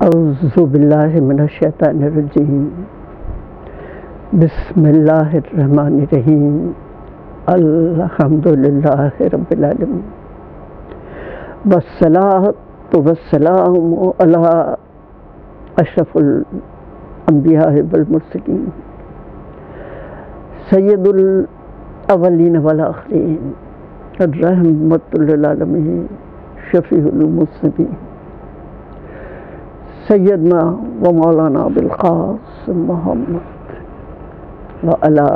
اعوذ باللہ من الشیطان الرجیم بسم اللہ الرحمن الرحیم الحمدللہ رب العالمین والصلاة والسلام علی اشرف الانبیاء والمرسلین سید الاولین والآخرین رحمت للعالمین شفیع المذنبین سیدنا و مولانا بالقاسم محمد وعلی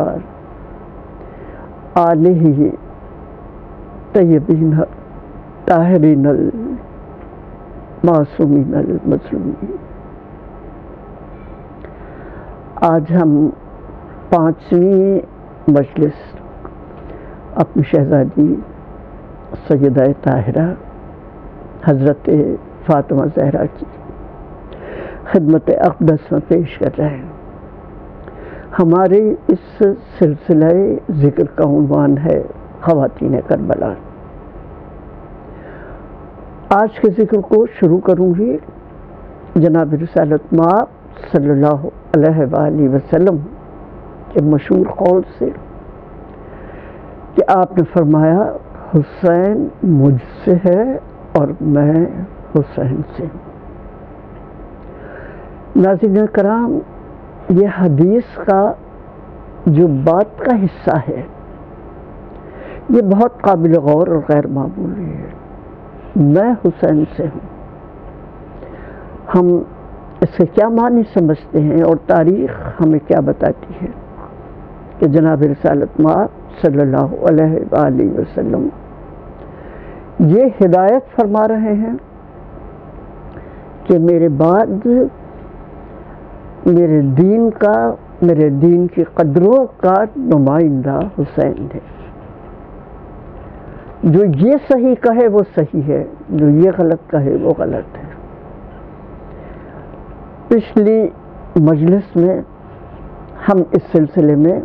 آلہ طیبین طاہرین المعصومین المظلومین۔ آج ہم 5ویں مجلس اپنی شہزادی سیدہ طاہرہ حضرت فاطمہ زہرا کی خدمت اقدس میں پیش کر رہے ہیں۔ ہمارے اس سلسلہ ذکر کا عنوان ہے خواتین کربلا۔ آج کے ذکر کو شروع کروں گی جناب رسالت مآب صلی اللہ علیہ وآلہ وسلم کے مشہور قول سے کہ آپ نے فرمایا حسین مجھ سے ہے اور میں حسین سے ہوں۔ ناظرین کرام، یہ حدیث کا جو بات کا حصہ ہے یہ بہت قابل غور اور غیر معمولی ہے۔ میں حسین سے ہوں، ہم اس سے کیا معنی سمجھتے ہیں اور تاریخ ہمیں کیا بتاتی ہے کہ جناب رسالت مآب صلی اللہ علیہ وآلہ وسلم یہ ہدایت فرما رہے ہیں کہ میرے بعد میرے دین کی قدروں کا نمائندہ حسین ہے۔ جو یہ صحیح کہے وہ صحیح ہے، جو یہ غلط کہے وہ غلط ہے۔ پچھلی مجلس میں ہم اس سلسلے میں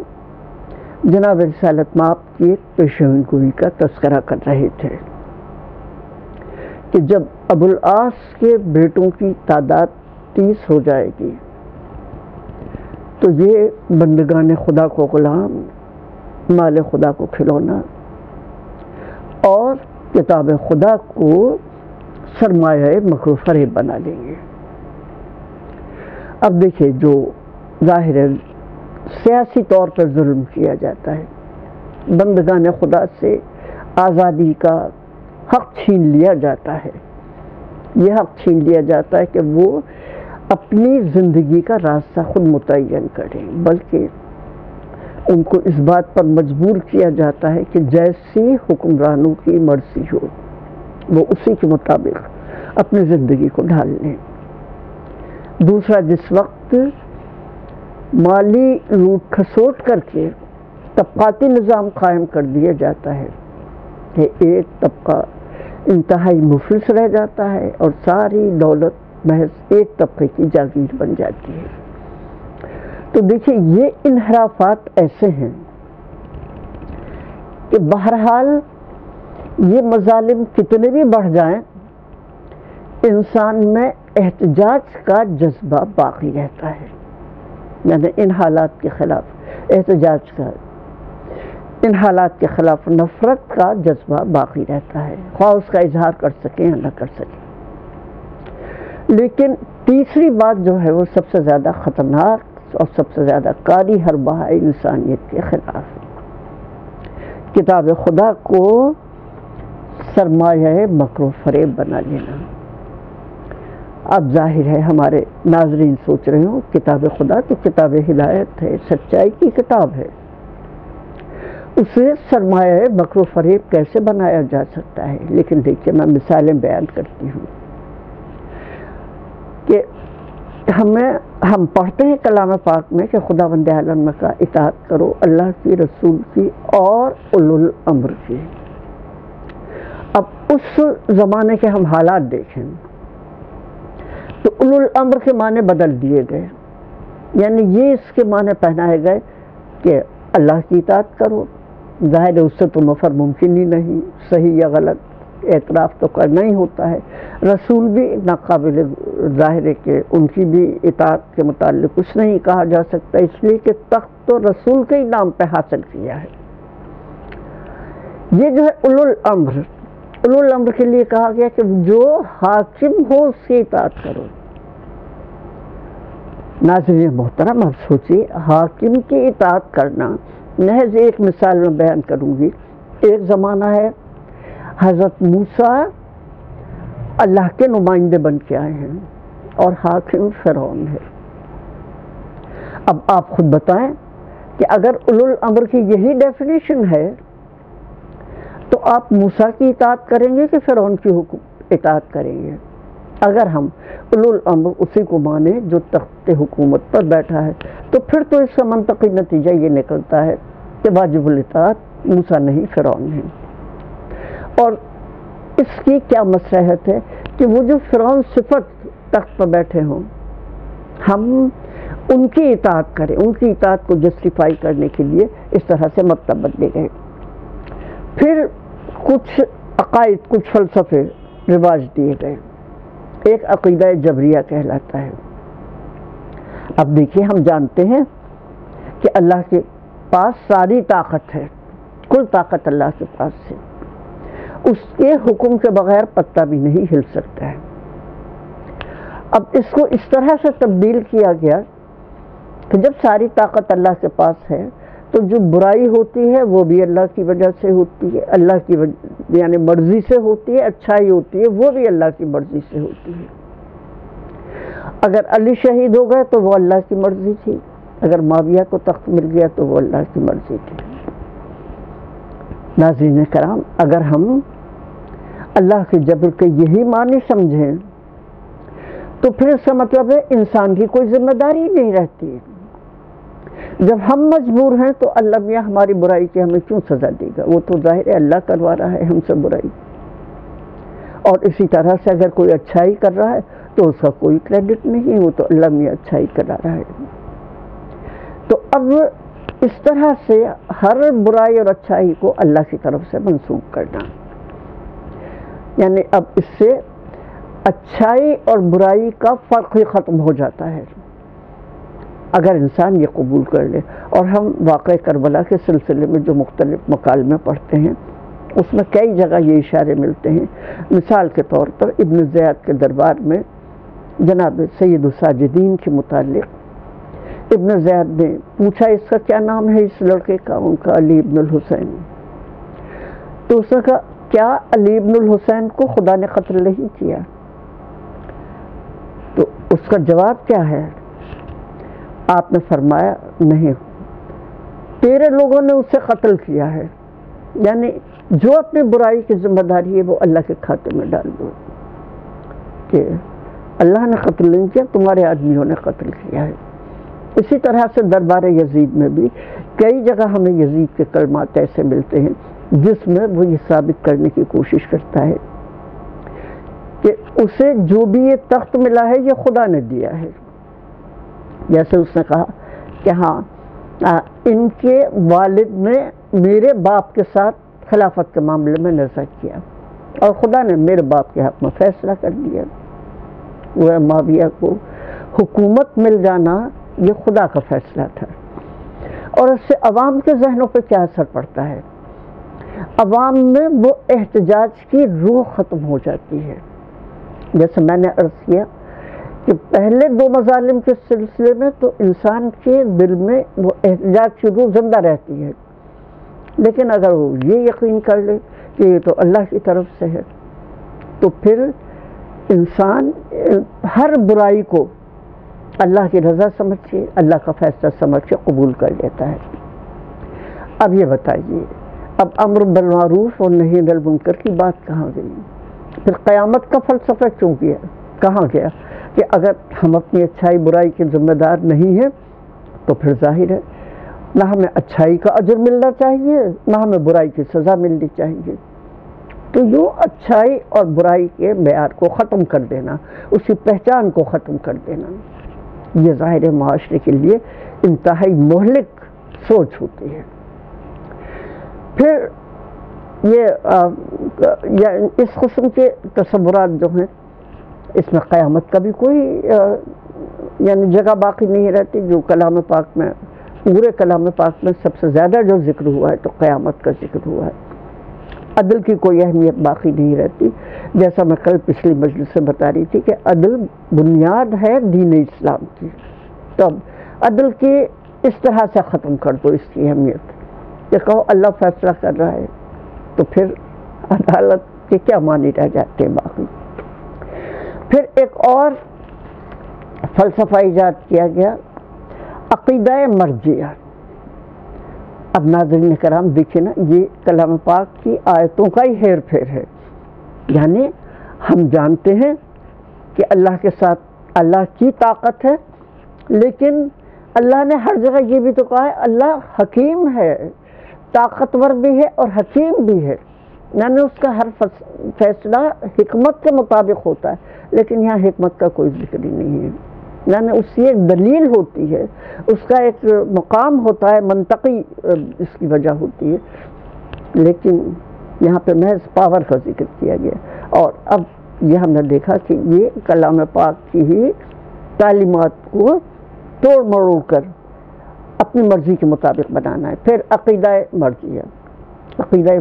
جناب رسالت مآب کی ایک پیشین گوئی کا تذکرہ کر رہے تھے کہ جب ابو العاص کے بیٹوں کی تعداد 30 ہو جائے گی تو یہ بندگان خدا کو غلام، مال خدا کو کھلونا اور کتاب خدا کو سرمایہ مکر و فریب بنا لیں گے۔ اب دیکھیں، جو ظاہر ہے سیاسی طور پر ظلم کیا جاتا ہے، بندگان خدا سے آزادی کا حق چھین لیا جاتا ہے۔ یہ حق چھین لیا جاتا ہے کہ وہ اپنی زندگی کا راستہ خود متعین کریں، بلکہ ان کو اس بات پر مجبور کیا جاتا ہے کہ جیسی حکمرانوں کی مرضی ہو وہ اسی کے مطابق اپنی زندگی کو ڈھال لیں۔ دوسرا، جس وقت مالی لوٹ کھسوٹ کر کے طبقاتی نظام قائم کر دیا جاتا ہے کہ ایک طبقہ انتہائی مفلس رہ جاتا ہے اور ساری دولت محض ایک طبقے کی جاگیر بن جاتی ہے۔ تو دیکھیں، یہ انحرافات ایسے ہیں کہ بہرحال یہ مظالم کتنے بھی بڑھ جائیں انسان میں احتجاج کا جذبہ باقی رہتا ہے، یعنی ان حالات کے خلاف احتجاج کا، ان حالات کے خلاف نفرت کا جذبہ باقی رہتا ہے، خواہ اس کا اظہار کر سکیں یا نہ کر سکیں۔ لیکن تیسری بات جو ہے وہ سب سے زیادہ خطرناک اور سب سے زیادہ کاری حربہ ہے انسانیت کے خلاف، کتاب خدا کو سرمایہ مکر و فریب بنا لینا۔ اب ظاہر ہے ہمارے ناظرین سوچ رہے ہوں کتاب خدا تو کتاب ہدایت ہے، سچائی کی کتاب ہے، اسے سرمایہ مکر و فریب کیسے بنایا جا سکتا ہے؟ لیکن دیکھیے، میں مثالیں بیان کرتی ہوں کہ ہم پڑھتے ہیں کلام پاک میں کہ خداوند عالم کا اطاعت کرو، اللہ کی، رسول کی اور اولو الامر کی۔ اب اس زمانے کے ہم حالات دیکھیں تو اولو الامر کے معنی بدل دیے گئے، یعنی یہ اس کے معنی پہنائے گئے کہ اللہ کی اطاعت کرو۔ ظاہر ہے اس سے تو مفر ممکن ہی نہیں، صحیح یا غلط، اعتراف تو کرنا ہی ہوتا ہے. رسول بھی ناقابل ظاہر ہے کہ ان کی بھی اطاعت کے متعلق کچھ نہیں کہا جا سکتا، اس لیے کہ تخت تو رسول کے ہی نام پہ حاصل کیا ہے. یہ جو ہے اولو الامر کے لیے کہا گیا کہ جو حاکم ہو اس کی اطاعت کرو. ناظرین محترم، اب سوچیے حاکم کی اطاعت کرنا. محض ایک مثال میں بیان کروں گی. ایک زمانہ ہے حضرت موسیٰ اللہ کے نمائندے بن کے آئے ہیں اور حاکم فرعون ہے. اب آپ خود بتائیں کہ اگر اولو الامر کی یہی ڈیفینیشن ہے تو آپ موسیٰ کی اطاعت کریں گے کہ فرعون کی اطاعت کریں گے؟ اگر ہم اولو الامر اسی کو مانیں جو تخت حکومت پر بیٹھا ہے تو پھر تو اس کا منطقی نتیجہ یہ نکلتا ہے کہ واجب الاطاعت موسیٰ نہیں فرعون ہے. اور اس کی کیا مصلحت ہے کہ وہ جو فرعون صفت تخت پر بیٹھے ہوں ہم ان کی اطاعت کریں؟ ان کی اطاعت کو جسٹیفائی کرنے کے لیے اس طرح سے مطلب بدلے گئے. پھر کچھ عقائد، کچھ فلسفے رواج دیے گئے. ایک عقیدہ جبریہ کہلاتا ہے. اب دیکھیے، ہم جانتے ہیں کہ اللہ کے پاس ساری طاقت ہے، کل طاقت اللہ کے پاس ہے. اس کے حکم کے بغیر پتہ بھی نہیں ہل سکتا ہے. اب اس کو اس طرح سے تبدیل کیا گیا کہ جب ساری طاقت اللہ کے پاس ہے تو جو برائی ہوتی ہے وہ بھی اللہ کی وجہ سے ہوتی ہے، اللہ کی یعنی مرضی سے ہوتی ہے. اچھائی ہوتی ہے وہ بھی اللہ کی مرضی سے ہوتی ہے. اگر علی شہید ہو گئے تو وہ اللہ کی مرضی تھی، اگر معاویہ کو تخت مل گیا تو وہ اللہ کی مرضی تھی. ناظرین کرام، اگر ہم اللہ کے جبر کے یہی معنی سمجھیں تو پھر اس کا مطلب ہے انسان کی کوئی ذمہ داری نہیں رہتی. جب ہم مجبور ہیں تو اللہ میاں ہماری برائی کی ہمیں کیوں سزا دے گا؟ وہ تو ظاہر ہے اللہ کروا رہا ہے ہم سے برائی. اور اسی طرح سے اگر کوئی اچھائی کر رہا ہے تو اس کا کوئی کریڈٹ نہیں، وہ تو اللہ میاں اچھائی کرا رہا ہے. تو اب اس طرح سے ہر برائی اور اچھائی کو اللہ کی طرف سے منسوب کرنا، یعنی اب اس سے اچھائی اور برائی کا فرق ہی ختم ہو جاتا ہے اگر انسان یہ قبول کر لے. اور ہم واقعہ کربلا کے سلسلے میں جو مختلف مکالمے پڑھتے ہیں اس میں کئی جگہ یہ اشارے ملتے ہیں. مثال کے طور پر ابن زیاد کے دربار میں جناب سید الساجدین کے متعلق ابن زیاد نے پوچھا اس کا کیا نام ہے اس لڑکے کا؟ ان کا علی ابن الحسین. تو اس نے کہا کیا علی ابن الحسین کو خدا نے قتل نہیں کیا؟ تو اس کا جواب کیا ہے؟ آپ نے فرمایا نہیں، تیرے لوگوں نے اسے قتل کیا ہے. یعنی جو اپنی برائی کی ذمہ داری ہے وہ اللہ کے کھاتے میں ڈال دو کہ اللہ نے قتل نہیں کیا، تمہارے آدمیوں نے قتل کیا ہے. اسی طرح سے دربار یزید میں بھی کئی جگہ ہمیں یزید کے کلمات ایسے ملتے ہیں جس میں وہ یہ ثابت کرنے کی کوشش کرتا ہے کہ اسے جو بھی یہ تخت ملا ہے یہ خدا نے دیا ہے. جیسے اس نے کہا کہ ہاں ان کے والد نے میرے باپ کے ساتھ خلافت کے معاملے میں نظر کیا اور خدا نے میرے باپ کے حق میں فیصلہ کر دیا. وہ معاویہ کو حکومت مل جانا یہ خدا کا فیصلہ تھا. اور اس سے عوام کے ذہنوں پہ کیا اثر پڑتا ہے؟ عوام میں وہ احتجاج کی روح ختم ہو جاتی ہے. جیسے میں نے عرض کیا کہ پہلے دو مظالم کے سلسلے میں تو انسان کے دل میں وہ احتجاج کی روح زندہ رہتی ہے، لیکن اگر وہ یہ یقین کر لے کہ یہ تو اللہ کی طرف سے ہے تو پھر انسان ہر برائی کو اللہ کی رضا سمجھ کے، اللہ کا فیصلہ سمجھ کے قبول کر لیتا ہے. اب یہ بتائیے، اب امر بالمعروف اور نہی عن المنکر کی بات کہاں گئی؟ پھر قیامت کا فلسفہ کیوں کیا؟ کہاں گیا کہ اگر ہم اپنی اچھائی برائی کے ذمہ دار نہیں ہیں تو پھر ظاہر ہے نہ ہمیں اچھائی کا اجر ملنا چاہیے نہ ہمیں برائی کی سزا ملنی چاہیے. تو یہ اچھائی اور برائی کے معیار کو ختم کر دینا، اس کی پہچان کو ختم کر دینا، یہ ظاہر معاشرے کے لیے انتہائی مہلک سوچ ہوتی ہے. پھر یا اس قسم کے تصورات جو ہیں اس میں قیامت کا بھی کوئی یعنی جگہ باقی نہیں رہتی. جو کلام پاک میں پورے کلام پاک میں سب سے زیادہ جو ذکر ہوا ہے تو قیامت کا ذکر ہوا ہے. عدل کی کوئی اہمیت باقی نہیں رہتی. جیسا میں کل پچھلی مجلس سے بتا رہی تھی کہ عدل بنیاد ہے دین اسلام کی. تو عدل کی اس طرح سے ختم کر دو اس کی اہمیت کہ کہو اللہ فیصلہ کر رہا ہے تو پھر عدالت کے کیا معنی رہ جاتے ہیں باقی. پھر ایک اور فلسفہ ایجاد کیا گیا عقیدہ مرجعیہ. اب ناظرین کرام دیکھیں نا یہ کلام پاک کی آیتوں کا ہی ہیر پھیر ہے. یعنی ہم جانتے ہیں کہ اللہ کے ساتھ اللہ کی طاقت ہے لیکن اللہ نے ہر جگہ یہ بھی تو کہا ہے اللہ حکیم ہے, طاقتور بھی ہے اور حکیم بھی ہے. یعنی اس کا ہر فیصلہ حکمت کے مطابق ہوتا ہے لیکن یہاں حکمت کا کوئی ذکر ہی نہیں ہے. یعنی اس کی ایک دلیل ہوتی ہے, اس کا ایک مقام ہوتا ہے, منطقی اس کی وجہ ہوتی ہے, لیکن یہاں پہ محض پاور کا ذکر کیا گیا. اور اب یہ ہم نے دیکھا کہ یہ کلام پاک کی ہی تعلیمات کو توڑ مروڑ کر اپنی مرضی کے مطابق بنانا ہے. پھر عقیدہ مرجعیہ. عقیدہ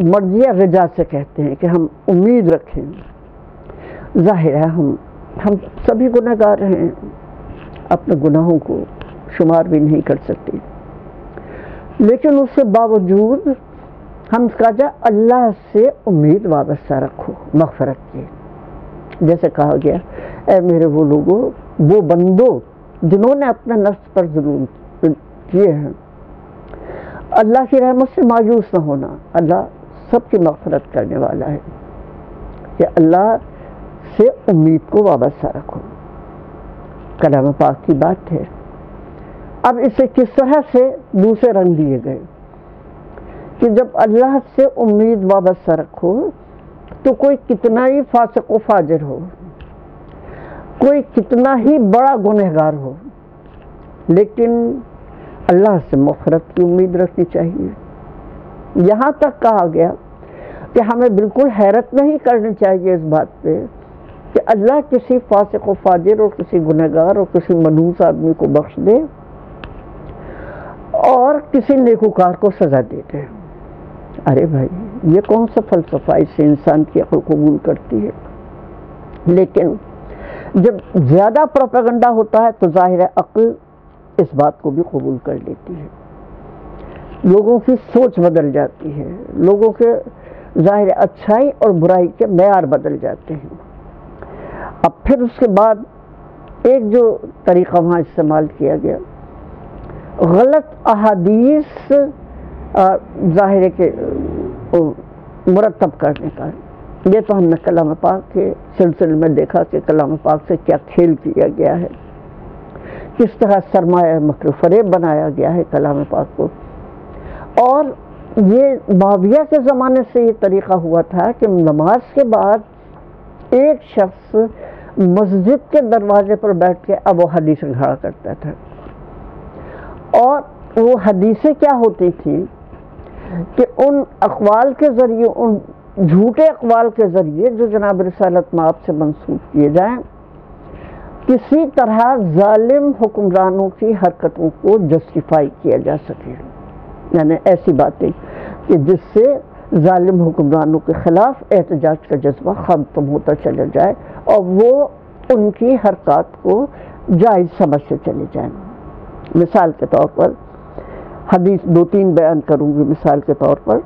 مرجعیہ رجا سے کہتے ہیں کہ ہم امید رکھیں. ظاہر ہے ہم سبھی گنہگار ہیں, اپنے گناہوں کو شمار بھی نہیں کر سکتے, لیکن اس کے باوجود ہم کہا جائے اللہ سے امید وابستہ رکھو مغفرت کی. جیسے کہا گیا اے میرے وہ لوگوں, وہ بندوں جنہوں نے اپنے نفس پر ظلم کیے ہیں, اللہ کی رحمت سے مایوس نہ ہونا. اللہ سب کی مغفرت کرنے والا ہے کہ اللہ سے امید کو وابستہ رکھو. کلام پاک کی بات ہے. اب اسے کس طرح سے دوسرے رنگ دیے گئے کہ جب اللہ سے امید وابستہ رکھو تو کوئی کتنا ہی فاسق و فاجر ہو, کوئی کتنا ہی بڑا گنہگار ہو, لیکن اللہ سے مغفرت کی امید رکھنی چاہیے. یہاں تک کہا گیا کہ ہمیں بالکل حیرت نہیں کرنی چاہیے اس بات پہ کہ اللہ کسی فاسق و فاجر اور کسی گنہگار اور کسی منحوس آدمی کو بخش دے اور کسی نیکوکار کو سزا دے دے. ارے بھائی یہ کون سا فلسفہ اس سے انسان کی عقل قبول کرتی ہے. لیکن جب زیادہ پروپیگنڈا ہوتا ہے تو ظاہر ہے عقل اس بات کو بھی قبول کر لیتی ہے, لوگوں کی سوچ بدل جاتی ہے, لوگوں کے ظاہر اچھائی اور برائی کے معیار بدل جاتے ہیں. اب پھر اس کے بعد ایک جو طریقہ وہاں استعمال کیا گیا غلط احادیث ظاہر کے مرتب کرنے کا. یہ تو ہم نے کلام پاک کے سلسلے میں دیکھا کہ کلام پاک سے کیا کھیل کیا گیا ہے, کس طرح سرمایہ مکر و فریب بنایا گیا ہے کلام پاک کو. اور یہ معاویہ کے زمانے سے یہ طریقہ ہوا تھا کہ نماز کے بعد ایک شخص مسجد کے دروازے پر بیٹھ کے اب وہ حدیثیں کھڑا کرتا تھا. اور وہ حدیثیں کیا ہوتی تھیں کہ ان اقوال کے ذریعے, ان جھوٹے اقوال کے ذریعے جو جناب رسالت مآب سے منسوب کیے جائیں, کسی طرح ظالم حکمرانوں کی حرکتوں کو جسٹیفائی کیا جا سکے. یعنی ایسی باتیں کہ جس سے ظالم حکمرانوں کے خلاف احتجاج کا جذبہ ختم ہوتا چلا جائے اور وہ ان کی حرکات کو جائز سمجھ سے چلے جائیں. مثال کے طور پر حدیث 2-3 بیان کروں گی. مثال کے طور پر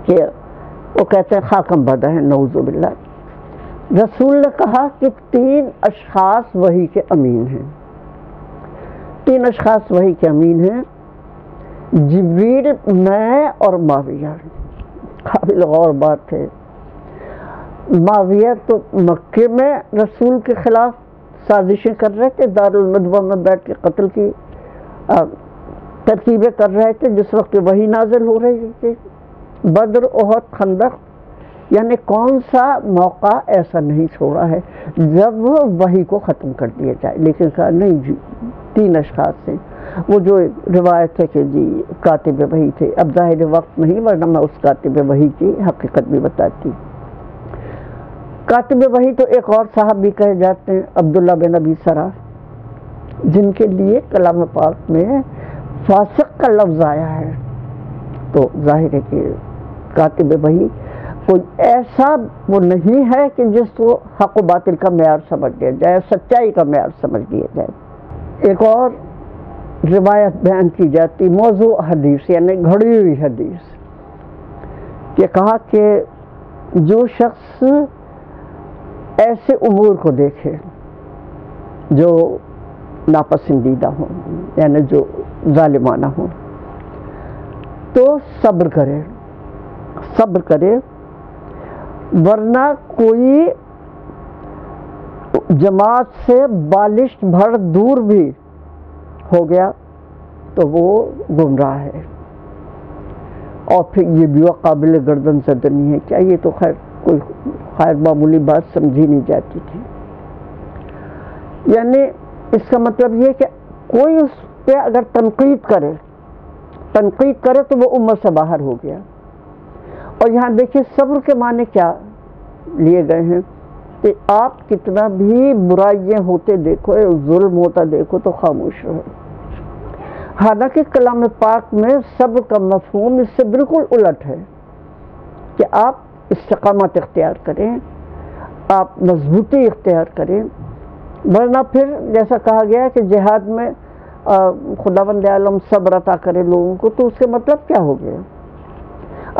کہ وہ کہتے ہیں خاکم بدہ ہیں نعوذ باللہ. رسول نے کہا کہ 3 اشخاص وحی کے امین ہیں. 3 اشخاص وحی کے امین ہیں, جبریل, میں اور معاویہ. قابل غور بات ہے, معاویہ تو مکے میں رسول کے خلاف سازشیں کر رہے تھے, دارالندوہ میں بیٹھ کے قتل کی ترکیبیں کر رہے تھے جس وقت وحی نازل ہو رہی تھی. بدر, احد, خندق, یعنی کون سا موقع ایسا نہیں چھوڑا ہے جب وحی کو ختم کر دیا جائے. لیکن کہا نہیں جی 3 اشخاص ہیں. وہ جو روایت ہے کہ جی کاتب وحی تھے، اب ظاہر وقت نہیں ورنہ میں اس کاتب وحی کی حقیقت بھی بتاتی۔ کاتب وحی تو ایک اور صاحب بھی کہے جاتے ہیں، عبداللہ بن ابی سرا، جن کے لیے کلام پاک میں فاسق کا لفظ آیا ہے۔ تو ظاہر ہے کہ کاتب وحی کوئی ایسا وہ نہیں ہے کہ جس کو حق و باطل کا معیار سمجھ لیا جائے، سچائی کا معیار سمجھ لیا جائے۔ ایک اور روایت بیان کی جاتی، موضوع حدیث یعنی گھڑی ہوئی حدیث، کہ کہا کہ جو شخص ایسے امور کو دیکھے جو ناپسندیدہ ہوں یعنی جو ظالمانہ ہوں تو صبر کرے، ورنہ کوئی جماعت سے بالشت بھر دور بھی ہو گیا تو وہ گمراہ ہے۔ اور پھر یہ بھی قابل گردن زدنی ہے، کیا یہ تو کوئی خیر معمولی بات سمجھی نہیں جاتی تھی۔ یعنی اس کا مطلب یہ کہ کوئی اس پہ اگر تنقید کرے تو وہ امت سے باہر ہو گیا۔ اور یہاں دیکھیے صبر کے معنی کیا لیے گئے ہیں کہ آپ کتنا بھی برائیاں ہوتے دیکھو، ظلم ہوتا دیکھو تو خاموش رہو۔ حالانکہ کلام پاک میں صبر کا مفہوم اس سے بالکل الٹ ہے کہ آپ استقامت اختیار کریں، آپ مضبوطی اختیار کریں، ورنہ پھر جیسا کہا گیا کہ جہاد میں خداوند عالم صبر عطا کرے لوگوں کو، تو اس کے مطلب کیا ہو گیا؟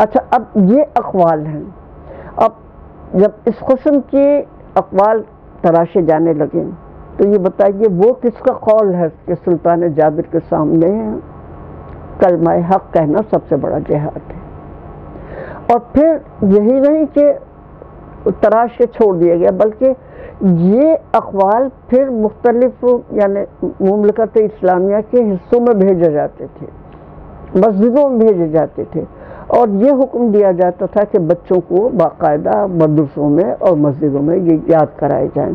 اچھا، اب یہ اقوال ہیں، اب جب اس قسم کے اقوال تراشے جانے لگے تو یہ بتائیے وہ کس کا قول ہے کہ سلطان جابر کے سامنے کلمہ حق کہنا سب سے بڑا جہاد ہے؟ اور پھر یہی نہیں کہ تراش کے چھوڑ دیا گیا، بلکہ یہ اقوال پھر مختلف یعنی مملکت اسلامیہ کے حصوں میں بھیجے جاتے تھے، مسجدوں میں بھیجے جاتے تھے، اور یہ حکم دیا جاتا تھا کہ بچوں کو باقاعدہ مدرسوں میں اور مسجدوں میں یہ یاد کرائے جائیں،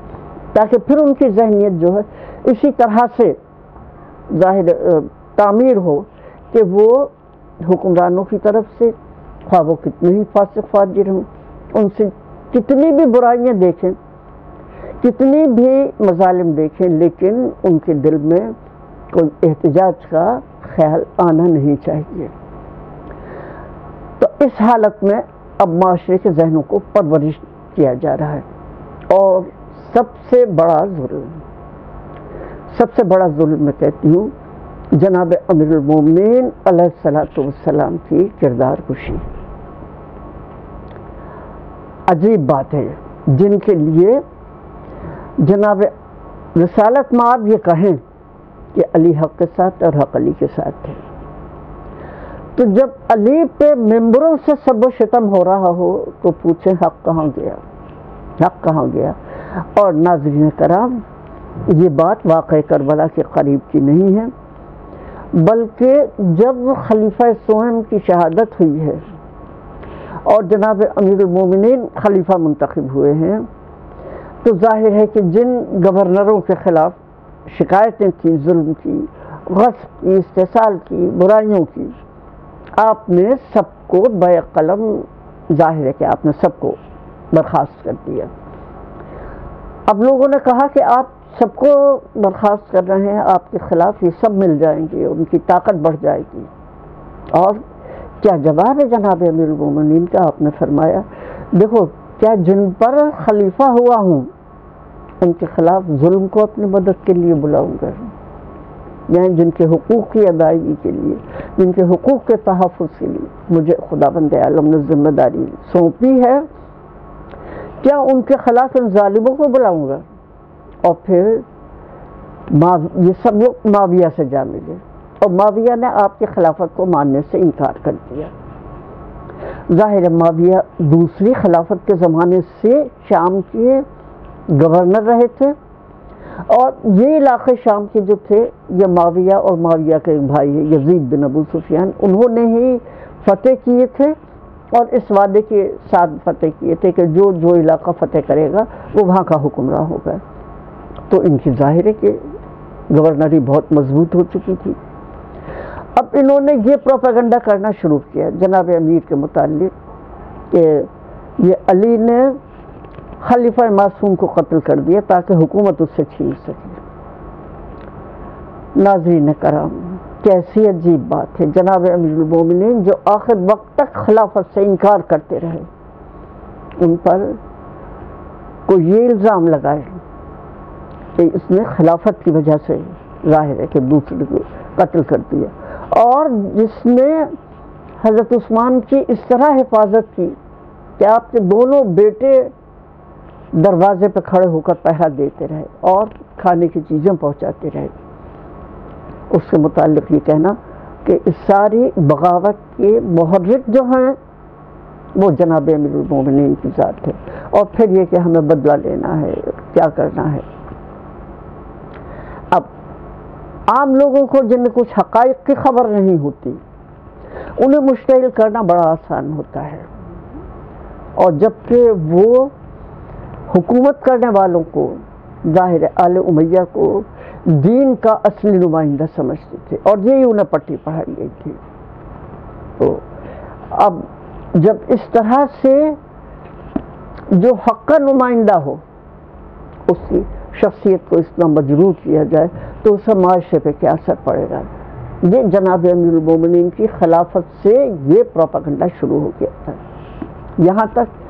تاکہ پھر ان کی ذہنیت جو ہے اسی طرح سے ظاہر تعمیر ہو کہ وہ حکمرانوں کی طرف سے خواہ وہ کتنے ہی فاسق فاجر ہوں، ان سے کتنی بھی برائیاں دیکھیں، کتنی بھی مظالم دیکھیں، لیکن ان کے دل میں کوئی احتجاج کا خیال آنا نہیں چاہیے۔ تو اس حالت میں اب معاشرے کے ذہنوں کو پرورش کیا جا رہا ہے، اور سب سے بڑا ظلم میں کہتی ہوں جناب امیر المومنین علیہ الصلوۃ والسلام کی کردار کشی۔ عجیب بات ہے، جن کے لیے جناب رسالت مآب یہ کہیں کہ علی حق کے ساتھ اور حق علی کے ساتھ تھے، تو جب علی پہ ممبروں سے سب و شتم ہو رہا ہو تو پوچھیں حق کہاں گیا؟ اور ناظرین کرام، یہ بات واقع کربلا کے قریب کی نہیں ہے، بلکہ جب خلیفہ سوہم کی شہادت ہوئی ہے اور جناب امیر المومنین خلیفہ منتخب ہوئے ہیں، تو ظاہر ہے کہ جن گورنروں کے خلاف شکایتیں تھیں، ظلم کی، غصب کی، استحصال کی، برائیوں کی، آپ نے سب کو بیک قلم ظاہر ہے کہ آپ نے سب کو برخاست کر دیا۔ اب لوگوں نے کہا کہ آپ سب کو برخاست کر رہے ہیں، آپ کے خلاف یہ سب مل جائیں گے، ان کی طاقت بڑھ جائے گی۔ اور کیا جواب ہے جناب امیر المومنین کا؟ آپ نے فرمایا دیکھو، کیا جن پر خلیفہ ہوا ہوں ان کے خلاف ظلم کو اپنی مدد کے لیے بلاؤں گا؟ یعنی جن کے حقوق کی ادائیگی کے لیے، جن کے حقوق کے تحفظ کے لیے مجھے خداوند عالم نے ذمہ داری سونپی ہے، کیا ان کے خلاف ان ظالموں کو بلاؤں گا؟ اور پھر یہ سب لوگ معاویہ سے جا ملے، اور معاویہ نے آپ کی خلافت کو ماننے سے انکار کر دیا۔ ظاہر ہے معاویہ دوسری خلافت کے زمانے سے شام کے گورنر رہے تھے، اور یہ علاقے شام کے جو تھے یہ معاویہ اور معاویہ کے ایک بھائی یزید بن ابو سفیان، انہوں نے ہی فتح کیے تھے، اور اس وعدے کے ساتھ فتح کیے تھے کہ جو علاقہ فتح کرے گا وہ وہاں کا حکمراں ہوگا۔ تو ان کی ظاہر ہے کہ گورنری بہت مضبوط ہو چکی تھی۔ اب انہوں نے یہ پروپیگنڈا کرنا شروع کیا جناب امیر کے متعلق کہ یہ علی نے خلیفہ معصوم کو قتل کر دیا تاکہ حکومت اس سے چھین سکے۔ ناظرین کرام، کیسی عجیب بات ہے، جناب امیر المومنین جو آخر وقت تک خلافت سے انکار کرتے رہے، ان پر کوئی یہ الزام لگائے کہ اس نے خلافت کی وجہ سے ظاہر ہے کہ دوسرے کو قتل کر دیا، اور جس نے حضرت عثمان کی اس طرح حفاظت کی کہ آپ کے دونوں بیٹے دروازے پہ کھڑے ہو کر پہرا دیتے رہے اور کھانے کی چیزیں پہنچاتے رہے، اس کے متعلق یہ کہنا کہ اس ساری بغاوت کے محرک جو ہیں وہ جناب امیر المومنین کی ذات ہے، اور پھر یہ کہ ہمیں بدلہ لینا ہے، کیا کرنا ہے۔ اب عام لوگوں کو جن کچھ حقائق کی خبر نہیں ہوتی انہیں مشتعل کرنا بڑا آسان ہوتا ہے، اور جبکہ وہ حکومت کرنے والوں کو ظاہر آل امیہ کو دین کا اصلی نمائندہ سمجھتے تھے، اور یہی انہیں پٹی پڑھائی گئی تھی۔ تو اب جب اس طرح سے جو حق کا نمائندہ ہو اس کی شخصیت کو اتنا مجروح کیا جائے تو اس سے معاشرے پہ کیا اثر پڑے گا۔ یہ جناب امیر المومنین کی خلافت سے یہ پروپیگنڈا شروع ہو گیا تھا، یہاں تک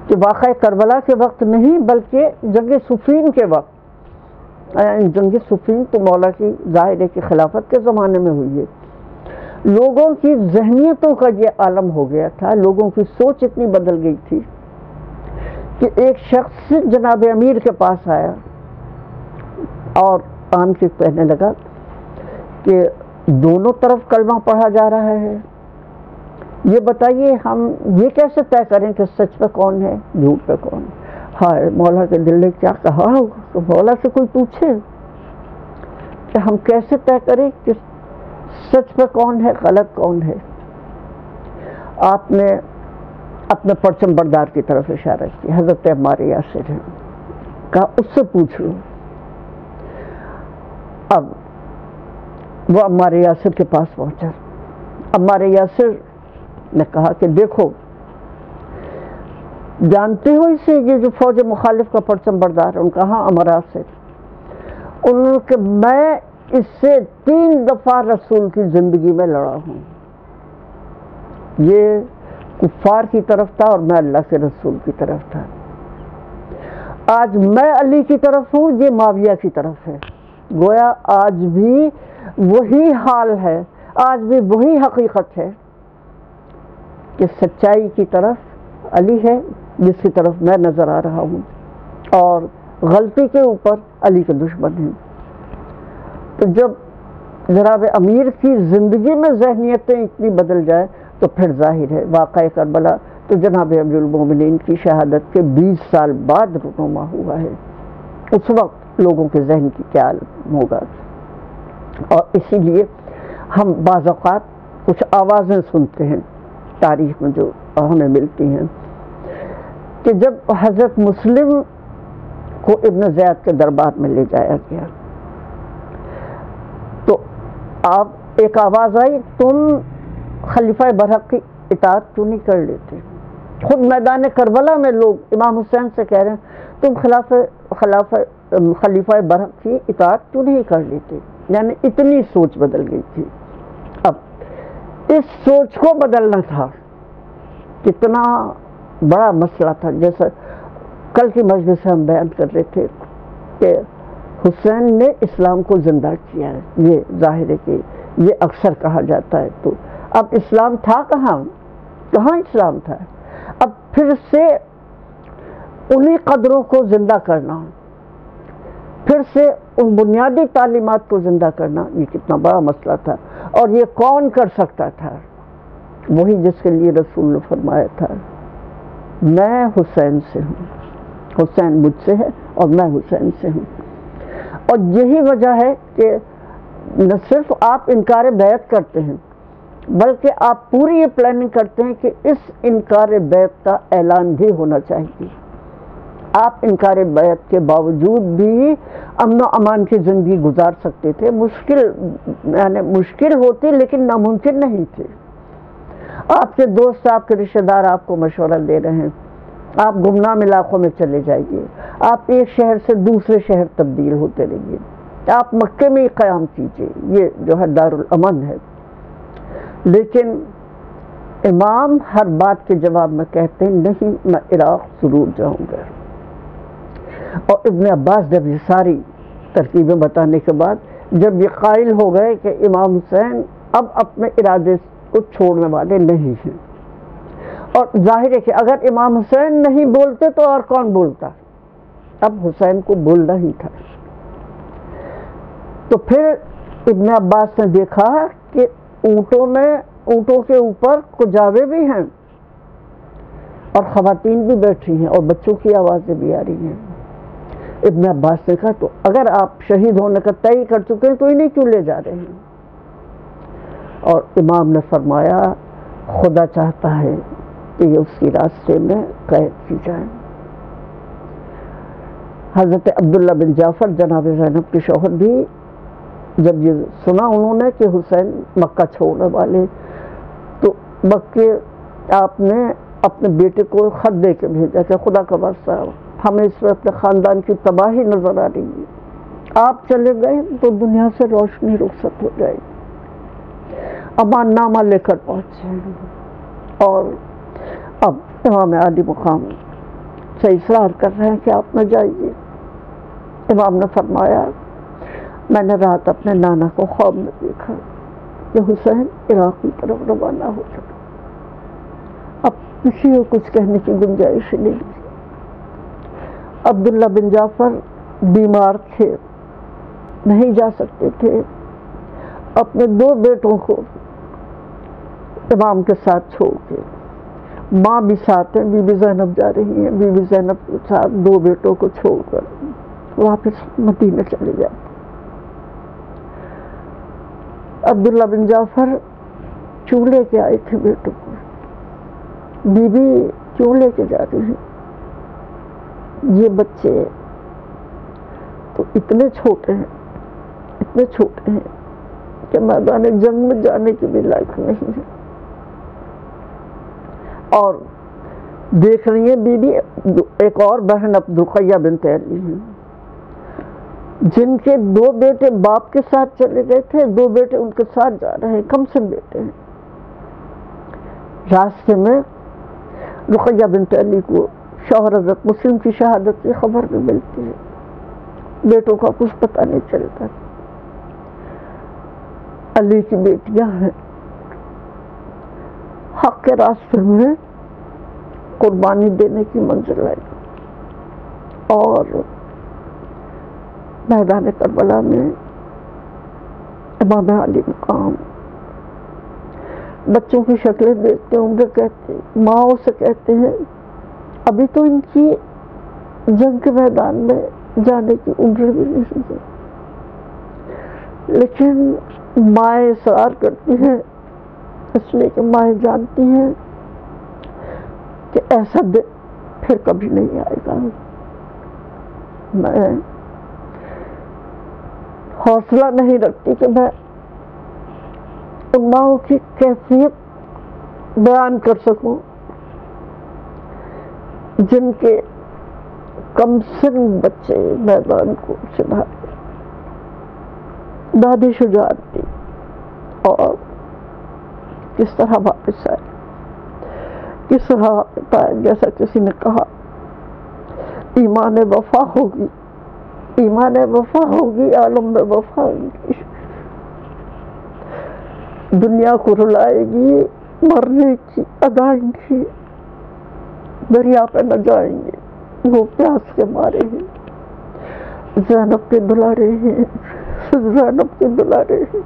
کہ واقعہ کربلا کے وقت نہیں بلکہ جنگ صفین کے وقت، جنگ صفین تو مولا کی ظاہر ہے کہ خلافت کے زمانے میں ہوئی ہے، لوگوں کی ذہنیتوں کا یہ عالم ہو گیا تھا، لوگوں کی سوچ اتنی بدل گئی تھی کہ ایک شخص جناب امیر کے پاس آیا اور آن کے کہنے لگا کہ دونوں طرف کلمہ پڑھا جا رہا ہے، یہ بتائیے ہم یہ کیسے طے کریں کہ سچ پہ کون ہے جھوٹ پہ کون ہے۔ ہائے، مولا کے دل نے کیا کہا ہوگا، مولا سے کوئی پوچھے کہ ہم کیسے طے کریں کہ سچ پہ کون ہے غلط کون ہے۔ آپ نے اپنے پرچم بردار کی طرف اشارہ کیا، حضرت عمار یاسر ہے، کہا اس سے پوچھ لو۔ اب وہ عمار یاسر کے پاس پہنچا، عمار یاسر نے کہا کہ دیکھو جانتے ہو اسے، یہ جو فوج مخالف کا پرچم بردار ہے؟ ان کا ہاں امرا سے۔ انہوں نے کہ میں اس سے 3 دفعہ رسول کی زندگی میں لڑا ہوں، یہ کفار کی طرف تھا اور میں اللہ کے رسول کی طرف تھا، آج میں علی کی طرف ہوں، یہ معاویہ کی طرف ہے۔ گویا آج بھی وہی حال ہے، آج بھی وہی حقیقت ہے کہ سچائی کی طرف علی ہے جس کی طرف میں نظر آ رہا ہوں، اور غلطی کے اوپر علی کے دشمن ہیں۔ تو جب جناب امیر کی زندگی میں ذہنیتیں اتنی بدل جائے تو پھر ظاہر ہے واقعہ کربلا تو جناب امیر المومنین کی شہادت کے 20 سال بعد رونما ہوا ہے، اس وقت لوگوں کے ذہن کی کیا عالم ہوگا۔ اور اسی لیے ہم بعض اوقات کچھ آوازیں سنتے ہیں تاریخ میں جو ہمیں ملتی ہیں کہ جب حضرت مسلم کو ابن زیاد کے دربار میں لے جایا گیا تو آپ ایک آواز آئی، تم خلیفہ برحق کی اطاعت کیوں نہیں کر لیتے؟ خود میدان کربلا میں لوگ امام حسین سے کہہ رہے ہیں تم خلیفہ برحق کی اطاعت کیوں نہیں کر لیتے؟ یعنی اتنی سوچ بدل گئی تھی۔ اب اس سوچ کو بدلنا تھا، کتنا بڑا مسئلہ تھا۔ جیسا کل کی مجلس سے ہم بیان کر رہے تھے کہ حسین نے اسلام کو زندہ کیا ہے، یہ ظاہر ہے کہ یہ اکثر کہا جاتا ہے، تو اب اسلام تھا کہاں اسلام تھا؟ اب پھر سے انہی قدروں کو زندہ کرنا، پھر سے ان بنیادی تعلیمات کو زندہ کرنا، یہ کتنا بڑا مسئلہ تھا، اور یہ کون کر سکتا تھا؟ وہی جس کے لیے رسول نے فرمایا تھا میں حسین سے ہوں، حسین مجھ سے ہے اور میں حسین سے ہوں۔ اور یہی وجہ ہے کہ نہ صرف آپ انکار بیعت کرتے ہیں بلکہ آپ پوری یہ پلاننگ کرتے ہیں کہ اس انکار بیعت کا اعلان بھی ہونا چاہیے، آپ انکار بیعت کے باوجود بھی امن و امان کی زندگی گزار سکتے تھے. یعنی مشکل ہوتی لیکن ناممکن نہیں تھی. آپ کے دوست، آپ کے رشتہ دار آپ کو مشورہ دے رہے ہیں آپ گمنام علاقوں میں چلے جائیے، آپ ایک شہر سے دوسرے شہر تبدیل ہوتے رہیے، آپ مکے میں ہی قیام کیجیے، یہ جو ہے دارالامن ہے. لیکن امام ہر بات کے جواب میں کہتے ہیں نہیں، میں عراق ضرور جاؤں گا. اور ابن عباس جب یہ ساری ترکیبیں بتانے کے بعد جب یہ قائل ہو گئے کہ امام حسین اب اپنے ارادے کو چھوڑنے والے نہیں ہیں، اور ظاہر ہے کہ اگر امام حسین نہیں بولتے تو اور کون بولتا، اب حسین کو بولنا ہی تھا. تو پھر ابن عباس نے دیکھا کہ اونٹوں کے اوپر کجاوے بھی ہیں اور خواتین بھی بیٹھی ہیں اور بچوں کی آوازیں بھی آ رہی ہیں. ابن عباس نے کہا تو اگر آپ شہید ہونے کا طے کر چکے ہیں تو انہیں کیوں لے جا رہے ہیں؟ اور امام نے فرمایا خدا چاہتا ہے کہ یہ اس کی راستے میں قید کی جائیں. حضرت عبداللہ بن جعفر جناب زینب کے شوہر بھی جب یہ سنا انہوں نے کہ حسین مکہ چھوڑنے والے، تو مکے آپ نے اپنے بیٹے کو خط دے کے بھیجا کہ خدا کا واسطہ ہمیں اس میں اپنے خاندان کی تباہی نظر آ رہی ہے، آپ چلے گئے تو دنیا سے روشنی رخصت ہو جائے گی. امان نامہ لے کر پہنچے اور اب امام عالی مقام سے اصرار کر رہے ہیں کہ آپ نہ جائیے. امام نے فرمایا میں نے رات اپنے نانا کو خواب میں دیکھا کہ حسین عراق کی طرف روانہ ہو چکا. اب کسی کو کچھ کہنے کی گنجائش نہیں تھی. عبداللہ بن جعفر بیمار تھے، نہیں جا سکتے تھے. اپنے 2 بیٹوں کو امام کے ساتھ چھوڑ کے، ماں بھی ساتھ ہیں، بی بی زینب جا رہی ہیں، بی بی زینب کے ساتھ 2 بیٹوں کو چھوڑ کر واپس مدینہ چلے جاتے. عبداللہ بن جعفر کیوں لے کے آئے تھے بیٹوں کو؟ بی بی کیوں لے کے جا رہی ہیں؟ یہ بچے تو اتنے چھوٹے ہیں کہ میدان جنگ میں جانے کے بھی لائق نہیں ہے. اور دیکھ رہی ہیں بی بی ایک اور بہن رقیہ بنت علی ہیں جن کے 2 بیٹے باپ کے ساتھ چلے گئے تھے، 2 بیٹے ان کے ساتھ جا رہے ہیں، کم سے بیٹے ہیں. راستے میں رقیہ بنت علی کو شوہر حضرت مسلم کی شہادت کی خبر بھی ملتی ہے، بیٹوں کا کچھ پتہ نہیں چلتا. علی کی بیٹیاں ہیں، حق کے راستے میں قربانی دینے کی منزل ہے. اور میدان کربلا میں امام علی مقام بچوں کی شکلیں دیکھتے ہوں گے، کہتے ماؤں سے کہتے ہیں ابھی تو ان کی جنگ کے میدان میں جانے کی عمر بھی نہیں ہے، لیکن مائیں اصرار کرتی ہیں اس لیے کہ مائیں جانتی ہیں کہ ایسا دن پھر کبھی نہیں آئے گا. میں حوصلہ نہیں رکھتی کہ میں ان ماؤں کی کیفیت بیان کر سکوں جن کے کم سن بچے میدان کو چڑھائے. دادی شجاعت تھی اور کس طرح واپس آئے، کس طرح واپس آئے. جیسا کسی نے کہا ایمان وفا ہوگی، ایمان وفا ہوگی، عالم میں وفا ہوگی. دنیا کو رلائے گی، مرنے کی ادائیں کی، دریا پہ نہ جائیں گے، وہ پیاس کے مارے ہیں، زینب کے دلارے ہیں، زینب کے دلارے ہیں.